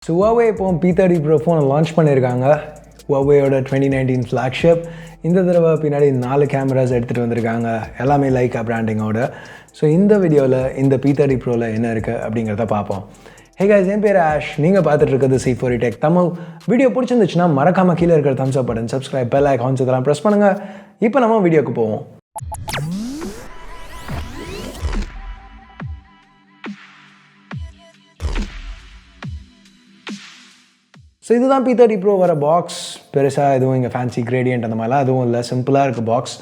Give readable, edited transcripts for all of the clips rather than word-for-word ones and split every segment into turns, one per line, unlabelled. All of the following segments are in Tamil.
So Huawei P30 Pro phone launch பண்ணிருக்காங்க. Huawei ஓட 2019 flagship. இந்த தடவை பின்னாடி 4 கேமராஸ் எடுத்துட்டு வந்திருக்காங்க. எல்லாமே Leica branding ஓட. So இந்த வீடியோல இந்த P30 Proல என்ன இருக்கு அப்படிங்கறத பாப்போம். Hey guys, என் பேர் ஆஷ். நீங்க பார்த்துட்டு இருக்கிறது C4 Tech தமிழ். வீடியோ பிடிச்சிருந்துச்சுனா மறக்காம கீழ இருக்கிற thumbs up button, subscribe bell icon இதெல்லாம் press பண்ணுங்க. இப்போ நம்ம வீடியோக்கு போவோம். So this is P30 Pro வர பாக்ஸ். பெருசா எதுவும் இங்க ஃபேன்சி கிரேடியன்ட் அந்த மாதிரிலாம் எதுவும் இல்லை, சிம்பிளா இருக்கு பாக்ஸ்.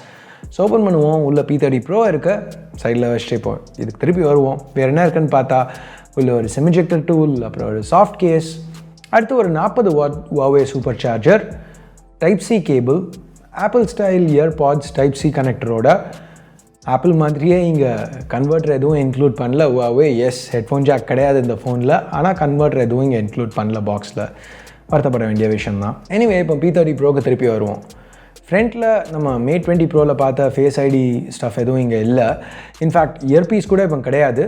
ஸோ ஓப்பன் பண்ணுவோம். உள்ள P30 Pro இருக்கு, சைடில் வச்சுட்டு இப்போ இதுக்கு திருப்பி வருவோம். வேறு என்ன இருக்குன்னு பார்த்தா உள்ள ஒரு செமிஜெக்டர் டூல், அப்புறம் ஒரு சாஃப்ட் கேஸ், அடுத்து ஒரு 40 watt Huawei super charger, type C cable, Apple style earbuds type C கனெக்டரோட. ஆப்பிள் மாதிரியே இங்கே கன்வெர்ட்டர் எதுவும் இன்க்ளூட் பண்ணல Huawei. எஸ், ஹெட்ஃபோன் ஜாக் கிடையாது இந்த ஃபோனில், ஆனால் கன்வெர்ட்டர் எதுவும் இங்கே இன்க்ளூட் பண்ணல பாக்ஸில். வருத்தப்பட வேண்டிய விஷயம் தான். எனிவே இப்போ P30 Proக்கு திருப்பி வருவோம். ஃப்ரண்ட்டில் நம்ம Mate 20 Proவில் பார்த்த ஃபேஸ் ஐடி ஸ்டஃப் எதுவும் இங்கே இல்லை. இன்ஃபேக்ட் இயர்பீஸ் கூட இப்போ கிடையாது.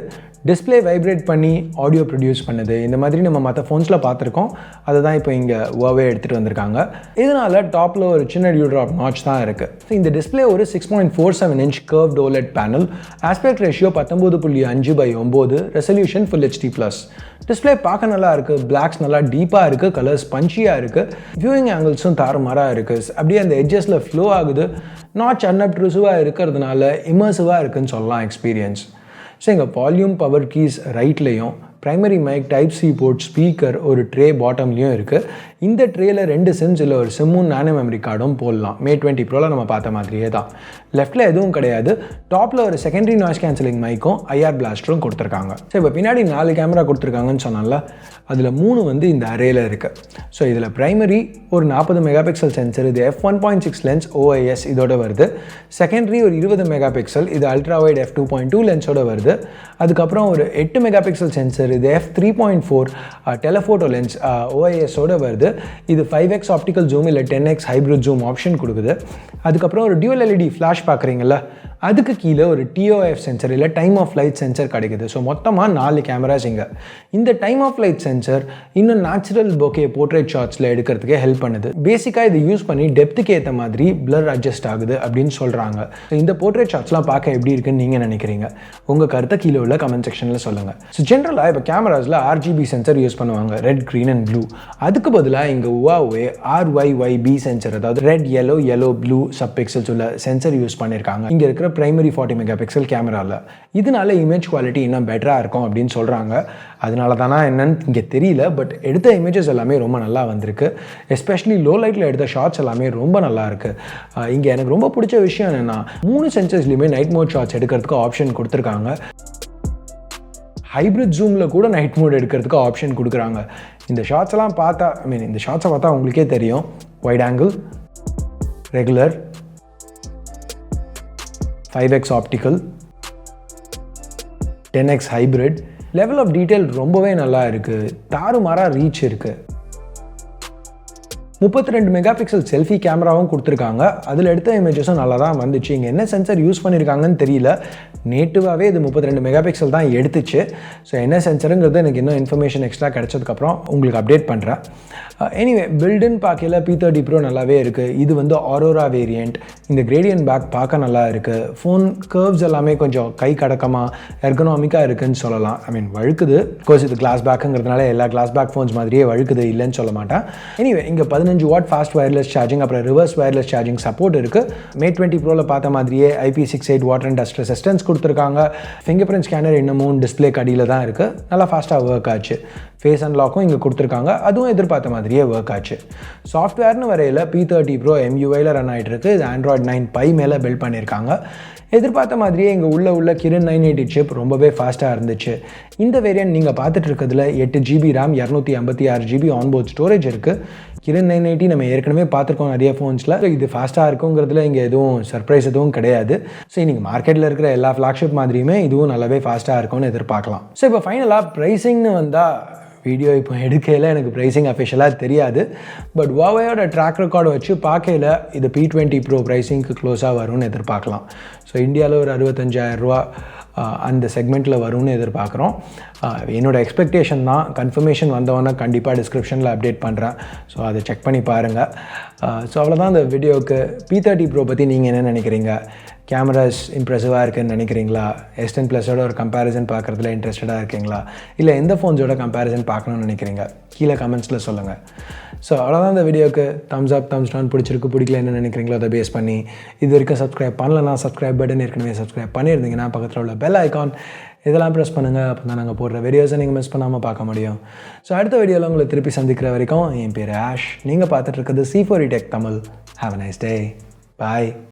டிஸ்பிளே வைப்ரேட் பண்ணி ஆடியோ ப்ரொடியூஸ் பண்ணுது. இந்த மாதிரி நம்ம மற்ற ஃபோன்ஸில் பார்த்துருக்கோம். அதை தான் இப்போ இங்கே Huawei எடுத்துகிட்டு வந்திருக்காங்க. இதனால் டாப்பில் ஒரு சின்ன டியூ ட்ராப் நாட்ச் தான் இருக்குது. இந்த டிஸ்பிளே ஒரு 6.47 inch curved OLED panel, aspect ratio 19:9, resolution Full HD+. Display பார்க்க நல்லா இருக்குது, பிளாக்ஸ் நல்லா டீப்பாக இருக்குது, கலர்ஸ் பஞ்சியாக இருக்குது, வியூவிங் ஆங்கிள்ஸும் தாறுமாறாக இருக்குது. அப்படியே அந்த எட்ஜஸில் ஃப்ளோ ஆகுது. நாட்ச் அன்அப்ட்ரூசிவாக இருக்கிறதுனால இமர்சிவாக இருக்குதுன்னு சொல்லலாம் எக்ஸ்பீரியன்ஸ். ஸோ இங்கே வால்யூம் பவர் கீஸ் ரைட்லேயும், primary mic, type C port, speaker ஒரு ட்ரே பாட்டம்லேயும் இருக்குது. இந்த ட்ரேயில் 2 சிம்ஸ் இல்லை ஒரு சிம்மும் நானோ மெமரி கார்டும் போடலாம். Mate 20 Proவில் நம்ம பார்த்த மாதிரியே தான். லெஃப்ட்டில் எதுவும் கிடையாது. டாப்பில் ஒரு செகண்டரி நாய்ஸ் கேன்சலிங் மைக்கும் IR பிளாஸ்டரும் கொடுத்துருக்காங்க. ஸோ இப்போ பின்னாடி 4 கேமரா கொடுத்துருக்காங்கன்னு சொன்னால அதில் 3 வந்து இந்த அரேயில் இருக்குது. ஸோ இதில் ப்ரைமரி ஒரு 40 மெகா பிக்சல் சென்சர், இது f1.6 லென்ஸ் OIS இதோட வருது. செகண்டரி ஒரு 20 மெகா பிக்சல், இது அல்ட்ரா வைட் f2.2 லென்ஸோட வருது. அதுக்கப்புறம் ஒரு 8 மெகா பிக்சல் சென்சர், இது f3.4 telephoto லென்ஸ் OIS-ஓட வருது. இது 5x ஆப்டிக்கல் ஜூம் இல்லை 10x ஹைப்ரிட் ஜூம் ஆப்ஷன் கொடுக்குது. அதுக்கப்புறம் ஒரு டியூவல் LED ஃப்ளாஷ் பார்க்குறீங்களா, அதுக்கு கீழே ஒரு TOF சென்சர் இல்லை டைம் ஆஃப் லைட் சென்சர் கிடைக்குது. ஸோ மொத்தமாக 4 கேமராஸ் இங்கே. இந்த டைம் ஆஃப் லைட் சென்சர் இன்னும் நேச்சுரல் போக்கே போர்ட்ரேட் ஷாட்ஸில் எடுக்கிறதுக்கே ஹெல்ப் பண்ணுது. பேசிக்காக இதை யூஸ் பண்ணி டெப்த்துக்கு ஏற்ற மாதிரி பிளர் அட்ஜஸ்ட் ஆகுது அப்படின்னு சொல்கிறாங்க. ஸோ இந்த போர்ட்ரேட் ஷாட்ஸ்லாம் பார்க்க எப்படி இருக்குன்னு நீங்கள் நினைக்கிறீங்க? உங்கள் கருத்தை கீழே உள்ள கமெண்ட் செக்ஷனில் சொல்லுங்கள். ஸோ ஜென்ரலாக இப்போ கேமராஸில் RGB சென்சர் யூஸ் பண்ணுவாங்க, ரெட், க்ரீன் அண்ட் ப்ளூ. அதுக்கு பதிலாக இங்கே Huawei RYYB சென்சர், அதாவது red, yellow, blue sub pixels உள்ள சென்சர் யூஸ் பண்ணியிருக்காங்க இங்கே இருக்கிற பிரைமரி 40 மெகா பிக்சல் கேமராவில். இதனால இமேஜ் குவாலிட்டி இன்னும் பெட்டராக இருக்கும் அப்படின்னு சொல்கிறாங்க. அதனால தானா என்னன்னு இங்கே தெரியல, பட் எடுத்த இமேஜஸ் எல்லாமே ரொம்ப நல்லா வந்திருக்கு. எஸ்பெஷலி லோ லைட்டில் எடுத்த ஷார்ட்ஸ் எல்லாமே ரொம்ப நல்லா இருக்குது. இங்கே எனக்கு ரொம்ப பிடிச்ச விஷயம் என்னென்னா 3 சென்சர்ஸ்லையுமே நைட் மோட் ஷார்ட்ஸ் எடுக்கிறதுக்கு ஆப்ஷன் கொடுத்துருக்காங்க. ஹைப்ரிட் ஜூமில் கூட நைட் மோட் எடுக்கிறதுக்கு ஆப்ஷன் கொடுக்குறாங்க. இந்த ஷார்ட்ஸ் எல்லாம் பார்த்தா இந்த ஷார்ட்ஸை பார்த்தா உங்களுக்கே தெரியும். Wide angle, regular, 5x optical, 10x hybrid. Level of detail ரொம்பவே நல்லா இருக்குது. தாறுமாறா ரீச் இருக்குது. 32 மெகா பிக்சல் செல்ஃபி கேமராவும் கொடுத்துருக்காங்க. அதில் எடுத்த இமேஜஸும் நல்லா தான் வந்துச்சு. இங்கே என்ன சென்சர் யூஸ் பண்ணியிருக்காங்கன்னு தெரியல. நேட்டிவாகவே இது 32 மெகா பிக்சல் தான் எடுத்துச்சு. ஸோ என்ன சென்சருங்கிறது எனக்கு இன்னும் இன்ஃபர்மேஷன் எக்ஸ்ட்ரா கிடச்சதுக்கப்புறம் உங்களுக்கு அப்டேட் பண்ணுறேன். எனிவே பில்டுன்னு பார்க்கல P30 Pro நல்லாவே இருக்குது. இது வந்து ஆரோரா வேரியண்ட். இந்த கிரேடியன்ட் பேக் பார்க்க நல்லா இருக்குது. ஃபோன் கர்வ்ஸ் எல்லாமே கொஞ்சம் கை கடக்கமாக எர்கனாமிக்காக இருக்குதுன்னு சொல்லலாம். வழுக்குது. கோர்ஸ் இது கிளாஸ் பேக்குங்கிறதுனால எல்லா கிளாஸ் பேக் ஃபோன்ஸ் மாதிரியே வழுக்குது இல்லைன்னு சொல்ல மாட்டேன். எனிவே இங்கே 15 வாட் ஃபாஸ்ட் வயர்லெஸ் சார்ஜிங், அப்புறம் ரிவர்ஸ் வயர்லெஸ் சார்ஜிங் சப்போர்ட் இருக்குது. Mate 20 Proவில் பார்த்த மாதிரியே IP68 water and dust resistance கொடுத்துருக்காங்க. ஃபிங்கர் பிரிண்ட் ஸ்கேனர் இன்னமும் டிஸ்பிளே கடியில் தான் இருக்குது. நல்லா ஃபாஸ்ட்டாக ஒர்க் ஆச்சு. ஃபேஸ் அன்லாக்கும் இங்கே கொடுத்துருக்காங்க. அதுவும் எதிர்பார்த்த மாதிரியே ஒர்க் ஆச்சு. சாஃப்ட்வேர்னு வரையில் P30 Pro MUIயில் ரன் ஆகிட்டு இருக்குது. இது Android 9 Pie மேலே பில்ட் பண்ணியிருக்காங்க. எதிர்பார்த்த மாதிரியே இங்கே உள்ள Kirin 980 சிப் ரொம்பவே ஃபாஸ்ட்டாக இருந்துச்சு. இந்த வேரியன்ட் நீங்கள் பார்த்துட்டு இருக்கிறதுல 8 GB RAM, 256 GB onboard storage இருக்குது. Kirin 980 நம்ம ஏற்கனவே பார்த்துருக்கோம் நிறைய ஃபோன்ஸில். இது ஃபாஸ்ட்டாக இருக்குங்கிறதுல இங்கே எதுவும் சர்ப்ரைஸ் எதுவும் கிடையாது. ஸோ நீங்கள் மார்க்கெட்டில் இருக்கிற எல்லா ஃப்ளாக்ஷிப் மாதிரியுமே இதுவும் நல்லாவே ஃபாஸ்ட்டாக இருக்கும்னு எதிர்பார்க்கலாம். ஸோ இப்போ ஃபைனலாக ப்ரைஸிங்னு வந்தால் வீடியோ இப்போ எடுக்கையில் எனக்கு ப்ரைஸிங் அஃபிஷியலாக தெரியாது. பட் Huaweiயோட ட்ராக் ரெக்கார்டு வச்சு பார்க்கையில் இது P20 Pro ப்ரைஸிங்க்கு க்ளோஸாக வரும்னு எதிர்பார்க்கலாம். ஸோ இந்தியாவில் ஒரு 65,000 அந்த செக்மெண்ட்டில் வரும்னு எதிர்பார்க்குறோம். என்னோடய எக்ஸ்பெக்டேஷன் தான். கன்ஃபர்மேஷன் வந்தவொன்னே கண்டிப்பாக டிஸ்கிரிப்ஷனில் அப்டேட் பண்ணுறேன். ஸோ அதை செக் பண்ணி பாருங்கள். ஸோ அவ்வளோதான் இந்த வீடியோவுக்கு. P30 Pro பற்றி நீங்கள் என்ன நினைக்கிறீங்க? கேமராஸ் இம்ப்ரெசிவாக இருக்குதுன்னு நினைக்கிறீங்களா? S10 ப்ளஸோட ஒரு கம்பேரிசன் பார்க்குறதுல இன்ட்ரெஸ்டடாக இருக்கீங்களா? இல்லை எந்த ஃபோன்ஸோட கம்பேரிசன் பார்க்கணுன்னு நினைக்கிறீங்க? கீழே கமெண்ட்ஸில் சொல்லுங்கள். ஸோ அவ்வளோதான் இந்த வீடியோவுக்கு. தம்ஸ் அப், தம்ஸ் டவுன், பிடிச்சிருக்கு பிடிக்கல என்ன நினைக்கிறீங்களோ அதை பேஸ் பண்ணி இது வரைக்கும் சப்ஸ்கிரைப் பண்ணலன்னா சப்ஸ்கிரைப் பட்டன் ஏற்கனவே சப்ஸ்கிரைப் பண்ணியிருந்தீங்கன்னா பக்கத்தில் உள்ள பெல் ஐக்கான் இதெல்லாம் ப்ரெஸ் பண்ணுங்கள். அப்போ தான் நாங்கள் போடுற வீடியோஸை நீங்கள் மிஸ் பண்ணாமல் பார்க்க முடியும். ஸோ அடுத்த வீடியோவில் உங்களை திருப்பி சந்திக்கிற வரைக்கும் என் பேர் ஆஷ். நீங்கள் பார்த்துட்டு இருக்கிறது C4E Tech Tamil. Have a nice day. Bye.